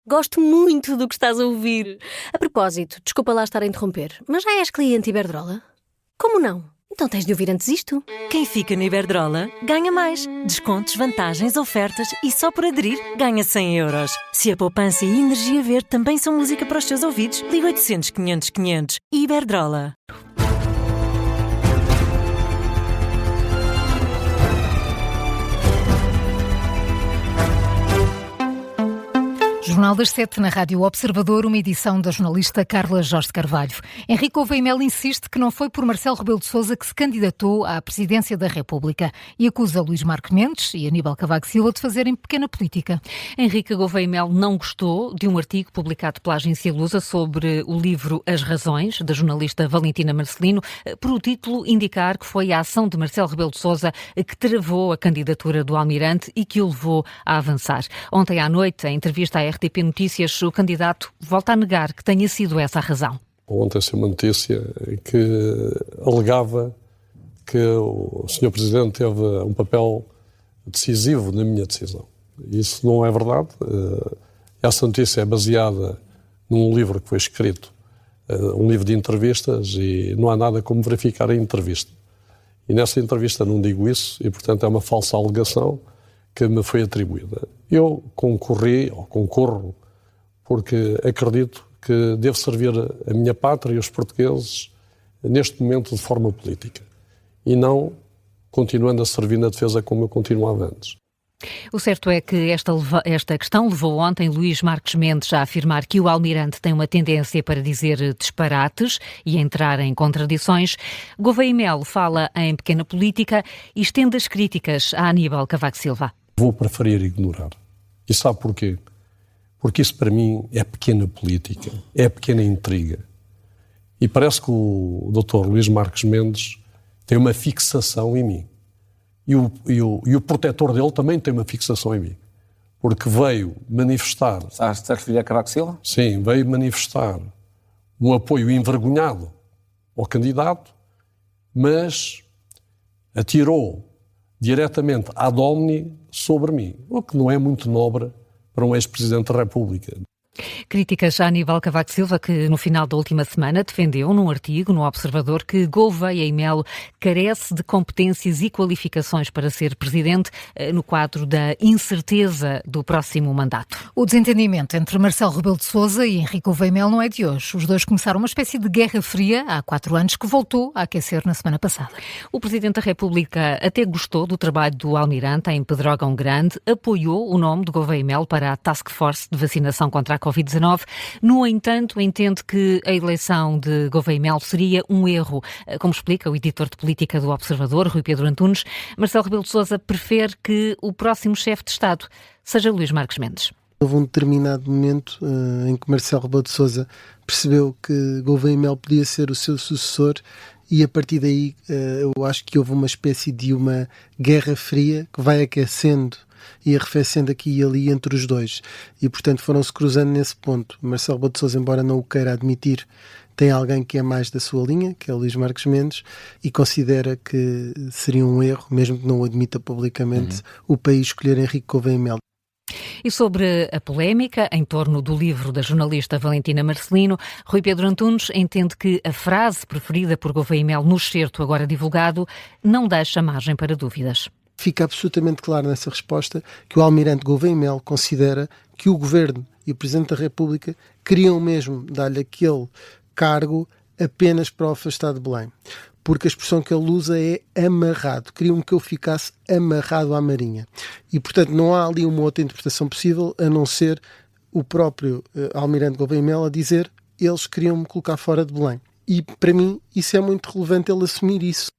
Gosto muito do que estás a ouvir. A propósito, desculpa lá estar a interromper, mas já és cliente Iberdrola? Como não? Então tens de ouvir antes isto. Quem fica na Iberdrola ganha mais. Descontos, vantagens, ofertas e só por aderir ganha 100 euros. Se a poupança e a energia verde também são música para os teus ouvidos, liga 800 500 500. Iberdrola. Jornal das 7 na Rádio Observador, uma edição da jornalista Carla Jorge Carvalho. Henrique Gouveia e Melo insiste que não foi por Marcelo Rebelo de Sousa que se candidatou à presidência da República e acusa Luís Marques Mendes e Aníbal Cavaco Silva de fazerem pequena política. Henrique Gouveia e Melo não gostou de um artigo publicado pela agência Lusa sobre o livro As Razões, da jornalista Valentina Marcelino, por o título indicar que foi a ação de Marcelo Rebelo de Sousa que travou a candidatura do Almirante e que o levou a avançar. Ontem à noite, em entrevista à RTP Notícias, o candidato volta a negar que tenha sido essa a razão. Ontem saiu uma notícia que alegava que o Sr. Presidente teve um papel decisivo na minha decisão. Isso não é verdade. Essa notícia é baseada num livro que foi escrito, um livro de entrevistas, e não há nada como verificar a entrevista. E nessa entrevista não digo isso, e portanto é uma falsa alegação que me foi atribuída. Eu concorro, porque acredito que devo servir a minha pátria e os portugueses neste momento de forma política e não continuando a servir na defesa como eu continuava antes. O certo é que esta questão levou ontem Luís Marques Mendes a afirmar que o Almirante tem uma tendência para dizer disparates e entrar em contradições. Gouveia e Melo fala em pequena política e estende as críticas a Aníbal Cavaco Silva. Vou preferir ignorar. E sabe porquê? Porque isso para mim é pequena política, é pequena intriga. E parece que o Dr. Luís Marques Mendes tem uma fixação em mim. E o protetor dele também tem uma fixação em mim. Porque veio manifestar... Estás a referir a Cavaco Silva? Sim, veio manifestar um apoio envergonhado ao candidato, mas atirou diretamente ad hominem sobre mim, o que não é muito nobre para um ex-presidente da República. Críticas a Aníbal Cavaco Silva, que no final da última semana defendeu num artigo no Observador que Gouveia e Melo carece de competências e qualificações para ser presidente no quadro da incerteza do próximo mandato. O desentendimento entre Marcelo Rebelo de Sousa e Henrique Gouveia e Melo não é de hoje. Os dois começaram uma espécie de guerra fria há 4 anos que voltou a aquecer na semana passada. O Presidente da República até gostou do trabalho do Almirante em Pedrógão Grande, apoiou o nome de Gouveia e Melo para a Task Force de vacinação contra a Covid-19. No entanto, entende que a eleição de Gouveia e Melo seria um erro. Como explica o editor de política do Observador, Rui Pedro Antunes, Marcelo Rebelo de Sousa prefere que o próximo chefe de Estado seja Luís Marques Mendes. Houve um determinado momento em que Marcelo Rebelo de Sousa percebeu que Gouveia e Melo podia ser o seu sucessor, e a partir daí eu acho que houve uma espécie de uma guerra fria que vai aquecendo e arrefecendo aqui e ali entre os dois. E, portanto, foram-se cruzando nesse ponto. Marcelo Rebelo de Sousa, embora não o queira admitir, tem alguém que é mais da sua linha, que é o Luís Marques Mendes, e considera que seria um erro, mesmo que não o admita publicamente, o país escolher Henrique Gouveia e Melo. E sobre a polémica em torno do livro da jornalista Valentina Marcelino, Rui Pedro Antunes entende que a frase preferida por Gouveia e Melo no excerto agora divulgado não deixa margem para dúvidas. Fica absolutamente claro nessa resposta que o Almirante Gouveia e Melo considera que o Governo e o Presidente da República queriam mesmo dar-lhe aquele cargo apenas para o afastar de Belém. Porque a expressão que ele usa é amarrado. Queriam que eu ficasse amarrado à Marinha. E, portanto, não há ali uma outra interpretação possível a não ser o próprio Almirante Gouveia e Melo a dizer eles queriam-me colocar fora de Belém. E, para mim, isso é muito relevante ele assumir isso.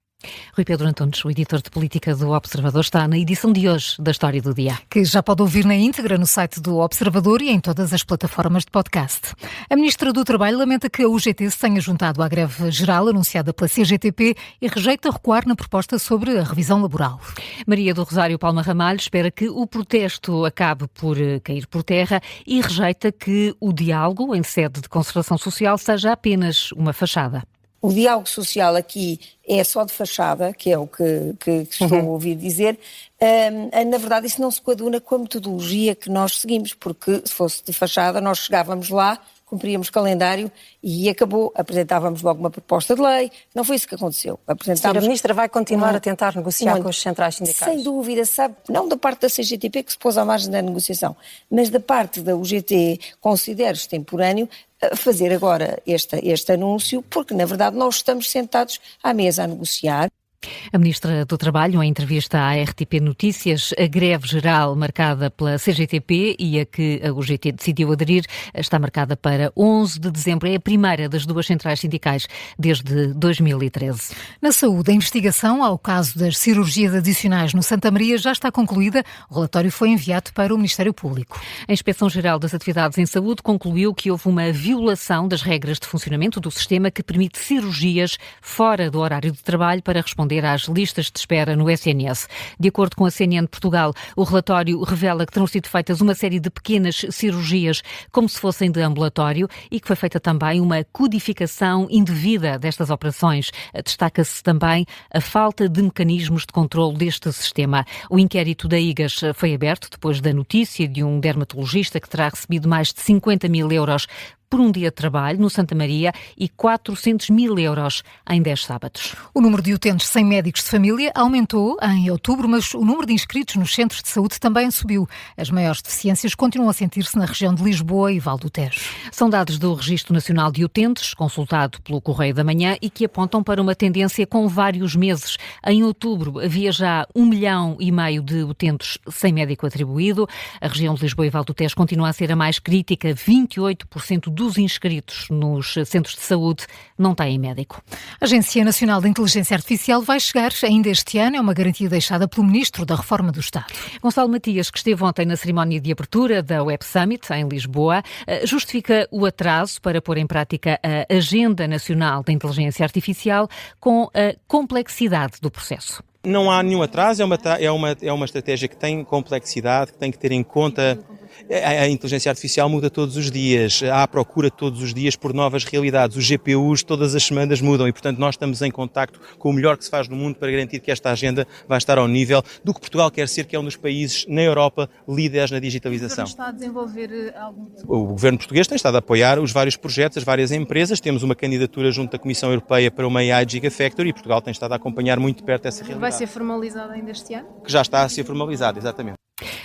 Rui Pedro Antunes, o editor de política do Observador, está na edição de hoje da História do Dia. Que já pode ouvir na íntegra no site do Observador e em todas as plataformas de podcast. A Ministra do Trabalho lamenta que a UGT se tenha juntado à greve geral anunciada pela CGTP e rejeita recuar na proposta sobre a revisão laboral. Maria do Rosário Palma Ramalho espera que o protesto acabe por cair por terra e rejeita que o diálogo em sede de concertação social seja apenas uma fachada. o diálogo social aqui é só de fachada, que é o que estou a ouvir dizer, na verdade isso não se coaduna com a metodologia que nós seguimos, porque se fosse de fachada nós chegávamos lá, cumpríamos calendário e acabou. Apresentávamos logo uma proposta de lei. Não foi isso que aconteceu. Senhora Ministra vai continuar a tentar negociar com os centrais sindicais? Sem dúvida, sabe, não da parte da CGTP que se pôs à margem da negociação, mas da parte da UGT, considero extemporâneo fazer agora este anúncio, porque na verdade nós estamos sentados à mesa a negociar. A Ministra do Trabalho, em entrevista à RTP Notícias, a greve geral marcada pela CGTP e a que a UGT decidiu aderir está marcada para 11 de dezembro. É a primeira das duas centrais sindicais desde 2013. Na saúde, a investigação ao caso das cirurgias adicionais no Santa Maria já está concluída. O relatório foi enviado para o Ministério Público. A Inspeção-Geral das Atividades em Saúde concluiu que houve uma violação das regras de funcionamento do sistema que permite cirurgias fora do horário de trabalho para responder às listas de espera no SNS. De acordo com a CNN de Portugal, o relatório revela que terão sido feitas uma série de pequenas cirurgias como se fossem de ambulatório e que foi feita também uma codificação indevida destas operações. Destaca-se também a falta de mecanismos de controle deste sistema. O inquérito da IGAS foi aberto depois da notícia de um dermatologista que terá recebido mais de 50 mil euros por um dia de trabalho no Santa Maria e 400 mil euros em 10 sábados. O número de utentes sem médicos de família aumentou em outubro, mas o número de inscritos nos centros de saúde também subiu. As maiores deficiências continuam a sentir-se na região de Lisboa e Val do Tejo. São dados do Registro Nacional de Utentes, consultado pelo Correio da Manhã, e que apontam para uma tendência com vários meses. Em outubro havia já 1,5 milhão de utentes sem médico atribuído. A região de Lisboa e Val do Tejo continua a ser a mais crítica. 28% dos inscritos nos centros de saúde não têm médico. A Agência Nacional de Inteligência Artificial vai chegar ainda este ano, é uma garantia deixada pelo Ministro da Reforma do Estado. Gonçalo Matias, que esteve ontem na cerimónia de abertura da Web Summit em Lisboa, justifica o atraso para pôr em prática a Agenda Nacional da Inteligência Artificial com a complexidade do processo. Não há nenhum atraso, é uma estratégia que tem complexidade, que tem que ter em conta. A inteligência artificial muda todos os dias, há procura todos os dias por novas realidades, os GPUs todas as semanas mudam e, portanto, nós estamos em contacto com o melhor que se faz no mundo para garantir que esta agenda vai estar ao nível do que Portugal quer ser, que é um dos países na Europa líderes na digitalização. Está a desenvolver algum... O governo português tem estado a apoiar os vários projetos, as várias empresas, temos uma candidatura junto da Comissão Europeia para uma AI Gigafactory e Portugal tem estado a acompanhar muito de perto essa realidade. Vai ser formalizada ainda este ano? Que já está a ser formalizada, exatamente.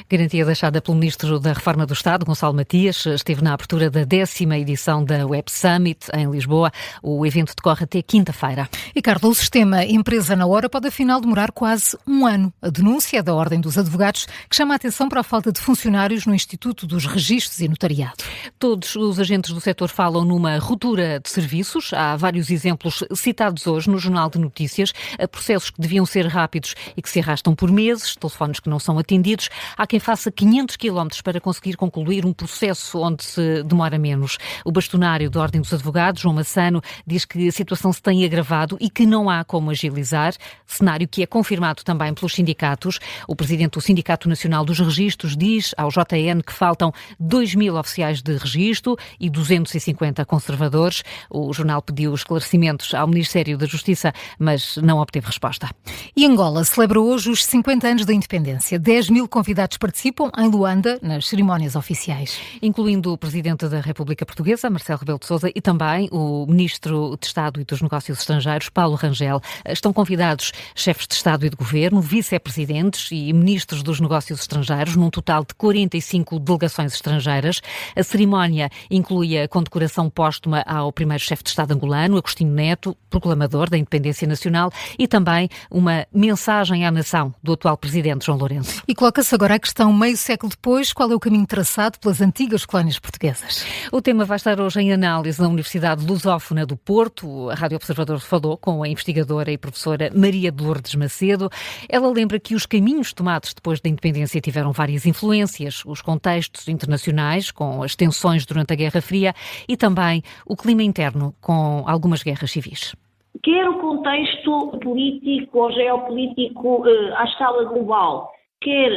Garantia deixada pelo Ministro da Reforma do Estado, Gonçalo Matias, esteve na abertura da 10ª edição da Web Summit em Lisboa. O evento decorre até quinta-feira. E, Carla, o sistema Empresa na Hora pode afinal demorar quase um ano. A denúncia é da Ordem dos Advogados, que chama a atenção para a falta de funcionários no Instituto dos Registros e Notariado. Todos os agentes do setor falam numa ruptura de serviços. Há vários exemplos citados hoje no Jornal de Notícias. Processos que deviam ser rápidos e que se arrastam por meses, telefones que não são atendidos. Há quem faça 500 quilómetros para conseguir concluir um processo onde se demora menos. O bastonário da Ordem dos Advogados, João Massano, diz que a situação se tem agravado e que não há como agilizar, cenário que é confirmado também pelos sindicatos. O presidente do Sindicato Nacional dos Registros diz ao JN que faltam 2.000 oficiais de registro e 250 conservadores. O jornal pediu esclarecimentos ao Ministério da Justiça, mas não obteve resposta. E Angola celebra hoje os 50 anos da independência. 10.000 convidados participam em Luanda nas cerimónias oficiais. Incluindo o Presidente da República Portuguesa, Marcelo Rebelo de Sousa, e também o Ministro de Estado e dos Negócios Estrangeiros, Paulo Rangel. Estão convidados chefes de Estado e de Governo, vice-presidentes e ministros dos Negócios Estrangeiros, num total de 45 delegações estrangeiras. A cerimónia inclui a condecoração póstuma ao primeiro chefe de Estado angolano, Agostinho Neto, proclamador da independência nacional, e também uma mensagem à nação do atual Presidente João Lourenço. E coloca-se agora a questão, meio século depois, qual é o caminho traçado pelas antigas colónias portuguesas? O tema vai estar hoje em análise na Universidade Lusófona do Porto. A Rádio Observador falou com a investigadora e professora Maria de Lourdes Macedo. Ela lembra que os caminhos tomados depois da independência tiveram várias influências, os contextos internacionais, com as tensões durante a Guerra Fria, e também o clima interno, com algumas guerras civis. Quer o contexto político ou geopolítico à escala global, quer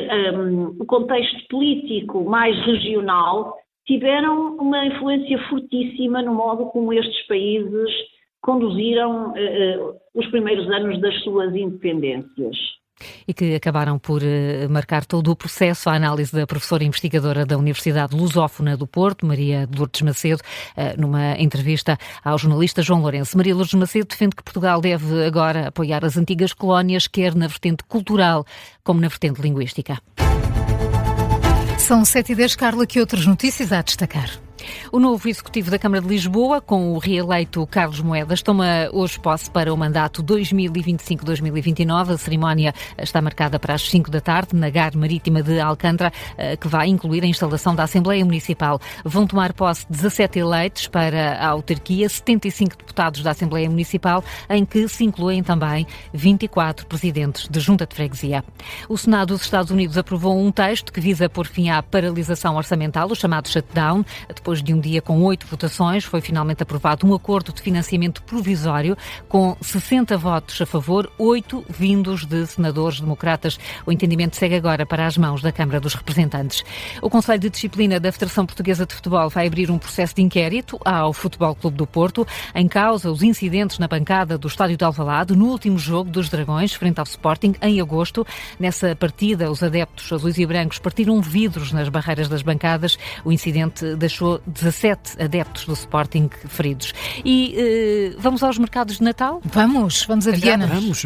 o contexto político mais regional, tiveram uma influência fortíssima no modo como estes países conduziram os primeiros anos das suas independências. E que acabaram por marcar todo o processo. A análise da professora investigadora da Universidade Lusófona do Porto, Maria Lourdes Macedo, numa entrevista ao jornalista João Lourenço. Maria Lourdes Macedo defende que Portugal deve agora apoiar as antigas colónias, quer na vertente cultural como na vertente linguística. São 7h10, Carla, que outras notícias há a destacar? O novo executivo da Câmara de Lisboa, com o reeleito Carlos Moedas, toma hoje posse para o mandato 2025-2029. A cerimónia está marcada para as 5 da tarde, na Gare Marítima de Alcântara, que vai incluir a instalação da Assembleia Municipal. Vão tomar posse 17 eleitos para a autarquia, 75 deputados da Assembleia Municipal, em que se incluem também 24 presidentes de junta de freguesia. O Senado dos Estados Unidos aprovou um texto que visa pôr fim à paralisação orçamental, o chamado shutdown. Depois de um dia com 8 votações, foi finalmente aprovado um acordo de financiamento provisório com 60 votos a favor, 8 vindos de senadores democratas. O entendimento segue agora para as mãos da Câmara dos Representantes. O Conselho de Disciplina da Federação Portuguesa de Futebol vai abrir um processo de inquérito ao Futebol Clube do Porto, em causa os incidentes na bancada do Estádio de Alvalade no último jogo dos Dragões, frente ao Sporting, em agosto. Nessa partida, os adeptos azuis e brancos partiram vidros nas barreiras das bancadas. O incidente deixou 17 adeptos do Sporting feridos. E vamos aos mercados de Natal? Vamos a Viana. Vamos.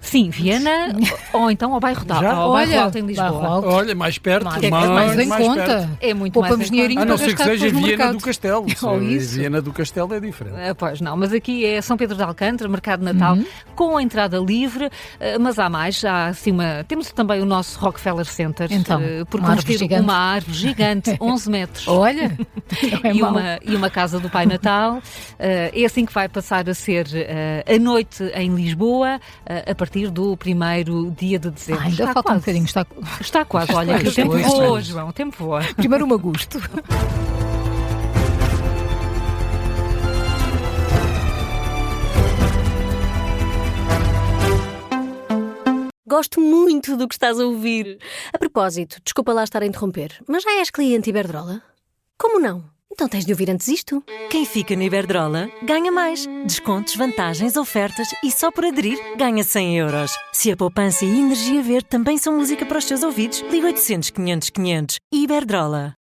Sim, Viana ou então ao bairro Alto em Lisboa. Olha, mais perto. Mais em conta. Perto. É muito Poupamos mais dinheirinho a não para ser que gastar seja depois no Viena mercado. do Castelo. Ou isso. Viena do Castelo é diferente. Pois não, mas aqui é São Pedro de Alcântara, mercado de Natal, com a entrada livre, mas há mais. Há assim temos também o nosso Rockefeller Center, Então, porque uma vamos árvore ter gigante. uma árvore gigante, 11 metros. Olha, não é mau. E uma casa do Pai Natal. É assim que vai passar a ser a noite em Lisboa, a partir do primeiro dia de dezembro. Ainda Está falta um quase. bocadinho. Está quase. Olha, que o tempo voa, João, o tempo voa. Primeiro um agosto. Gosto muito do que estás a ouvir. A propósito, desculpa lá estar a interromper, mas já és cliente Iberdrola? Como não? Então tens de ouvir antes isto. Quem fica na Iberdrola ganha mais. Descontos, vantagens, ofertas e só por aderir ganha 100 euros. Se a poupança e a energia verde também são música para os teus ouvidos, liga 800 500 500. Iberdrola.